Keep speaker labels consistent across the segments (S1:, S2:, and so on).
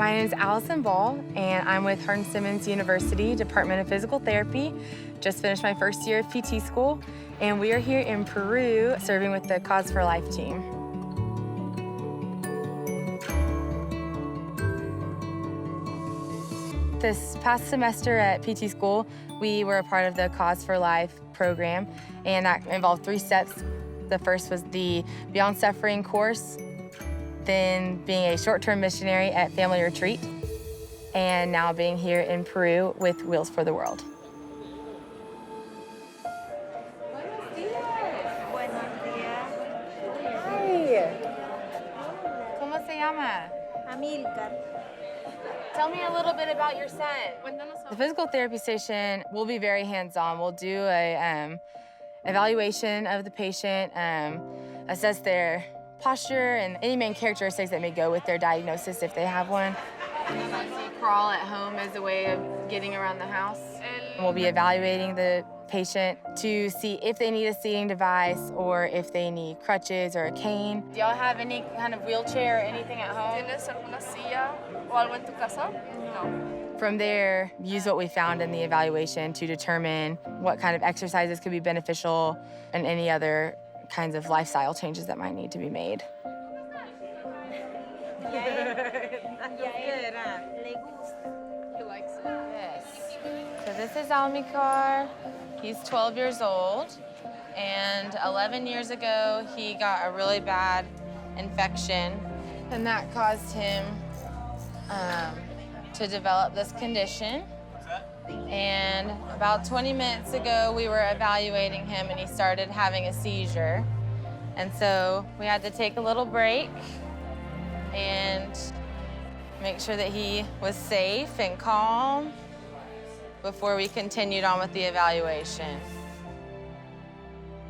S1: My name is Allison Ball, and I'm with Hearn-Simmons University, Department of Physical Therapy. Just finished my first year of PT school, and we are here in Peru serving with the Cause for Life team. This past semester at PT school, we were a part of the Cause for Life program, and that involved 3 steps. The first was the Beyond Suffering course, then being a short-term missionary at Family Retreat, and now being here in Peru with Wheels for the World.
S2: Buenos días. Buenos días.
S1: Hi. ¿Cómo se llama?
S2: Amilcar.
S1: Tell me a little bit about your son. The physical therapy station will be very hands-on. We'll do a evaluation of the patient, assess their posture and any main characteristics that may go with their diagnosis if they have one. Crawl at home as a way of getting around the house. We'll be evaluating the patient to see if they need a seating device or if they need crutches or a cane. Do y'all have any kind of wheelchair or anything at home?
S3: ¿Tienes alguna silla o algo en tu casa? No.
S1: From there, use what we found in the evaluation to determine what kind of exercises could be beneficial and any other kinds of lifestyle changes that might need to be made.
S3: He likes it.
S1: Yes. So this is Almikar. He's 12 years old, and 11 years ago, he got a really bad infection, and that caused him to develop this condition. And about 20 minutes ago, we were evaluating him, and he started having a seizure. And so we had to take a little break and make sure that he was safe and calm before we continued on with the evaluation.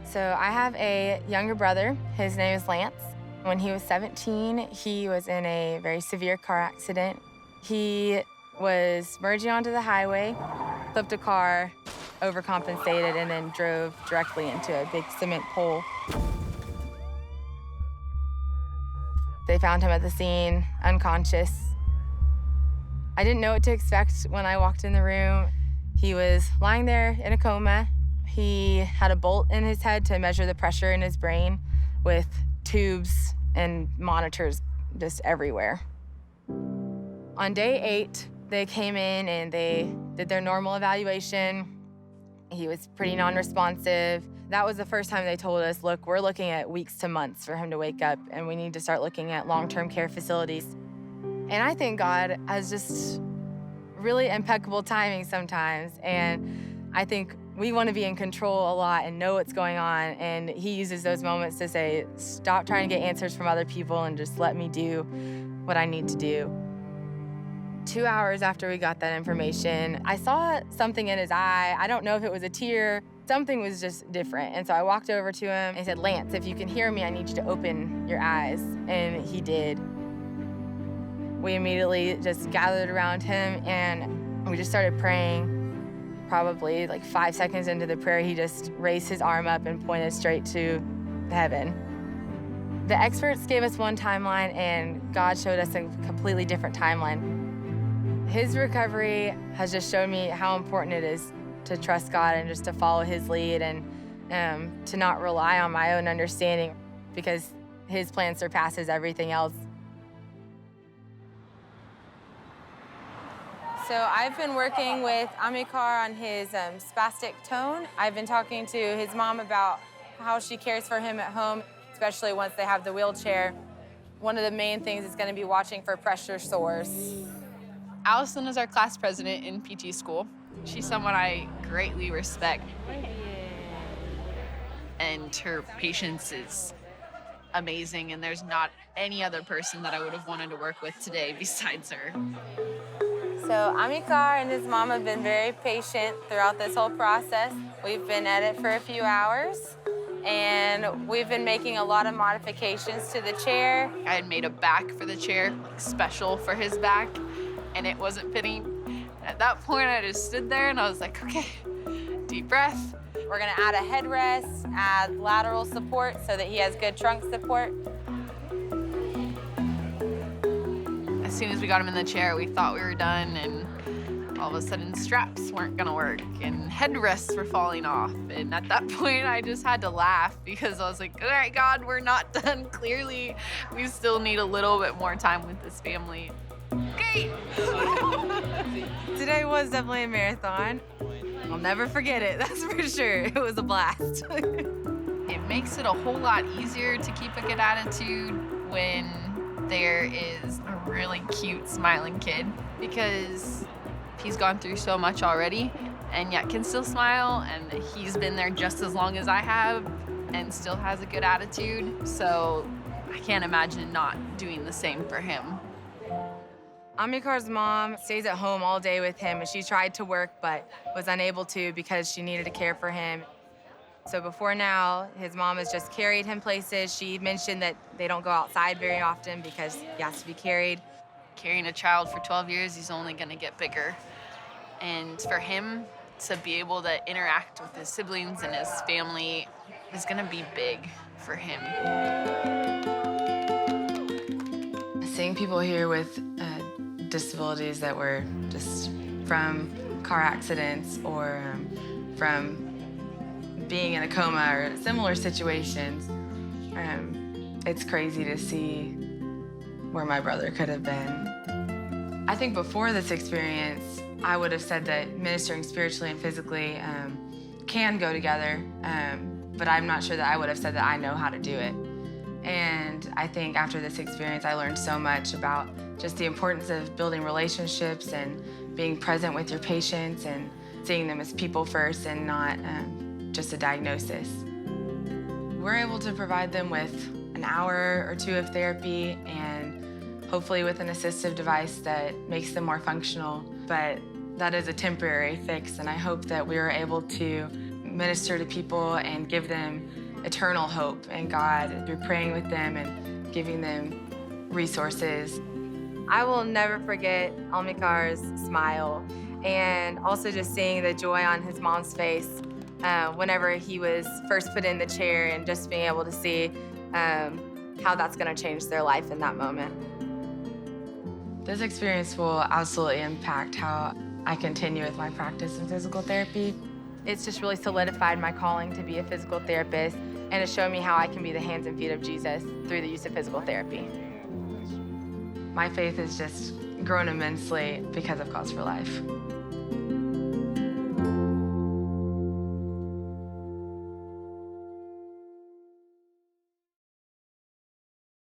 S1: So I have a younger brother. His name is Lance. When he was 17, he was in a very severe car accident. He was merging onto the highway, flipped a car, overcompensated, and then drove directly into a big cement pole. They found him at the scene, unconscious. I didn't know what to expect when I walked in the room. He was lying there in a coma. He had a bolt in his head to measure the pressure in his brain with tubes and monitors just everywhere. On day 8, they came in and they did their normal evaluation. He was pretty non-responsive. That was the first time they told us, look, we're looking at weeks to months for him to wake up, and we need to start looking at long-term care facilities. And I think God has just really impeccable timing sometimes, and I think we want to be in control a lot and know what's going on, and he uses those moments to say, stop trying to get answers from other people and just let me do what I need to do. 2 hours after we got that information, I saw something in his eye. I don't know if it was a tear. Something was just different. And so I walked over to him and said, Lance, if you can hear me, I need you to open your eyes. And he did. We immediately just gathered around him and we just started praying. Probably like 5 seconds into the prayer, he just raised his arm up and pointed straight to heaven. The experts gave us one timeline and God showed us a completely different timeline. His recovery has just shown me how important it is to trust God and just to follow his lead and to not rely on my own understanding because his plan surpasses everything else. So I've been working with Amilcar on his spastic tone. I've been talking to his mom about how she cares for him at home, especially once they have the wheelchair. One of the main things is going to be watching for pressure sores.
S3: Allison is our class president in PT school. She's someone I greatly respect. And her patience is amazing, and there's not any other person that I would have wanted to work with today besides her.
S1: So Amilcar and his mom have been very patient throughout this whole process. We've been at it for a few hours, and we've been making a lot of modifications to the chair.
S3: I had made a back for the chair, like special for his back, and it wasn't fitting. At that point, I just stood there and I was like, okay, deep breath.
S1: We're gonna add a headrest, add lateral support so that he has good trunk support.
S3: I As soon as we got him in the chair, we thought we were done, and all of a sudden straps weren't gonna work and headrests were falling off. And at that point, I just had to laugh because I was like, all right, God, we're not done. Clearly, we still need a little bit more time with this family. Okay.
S1: Today was definitely a marathon. I'll never forget it, that's for sure. It was a blast.
S3: It makes it a whole lot easier to keep a good attitude when there is a really cute, smiling kid, because he's gone through so much already and yet can still smile, and he's been there just as long as I have and still has a good attitude. So I can't imagine not doing the same for him.
S1: Amikar's mom stays at home all day with him, and she tried to work but was unable to because she needed to care for him. So before now, his mom has just carried him places. She mentioned that they don't go outside very often because he has to be carried.
S3: Carrying a child for 12 years, he's only gonna get bigger. And for him to be able to interact with his siblings and his family is gonna be big for him.
S1: Seeing people here with disabilities that were just from car accidents or from being in a coma or similar situations, it's crazy to see where my brother could have been. I think before this experience, I would have said that ministering spiritually and physically can go together, but I'm not sure that I would have said that I know how to do it. And I think after this experience, I learned so much about just the importance of building relationships and being present with your patients and seeing them as people first and not just a diagnosis. We're able to provide them with an hour or two of therapy and hopefully with an assistive device that makes them more functional, but that is a temporary fix, and I hope that we are able to minister to people and give them eternal hope in God through praying with them and giving them resources. I will never forget Almikar's smile, and also just seeing the joy on his mom's face whenever he was first put in the chair, and just being able to see how that's gonna change their life in that moment. This experience will absolutely impact how I continue with my practice in physical therapy. It's just really solidified my calling to be a physical therapist, and to show me how I can be the hands and feet of Jesus through the use of physical therapy. My faith has just grown immensely because of Cause for Life.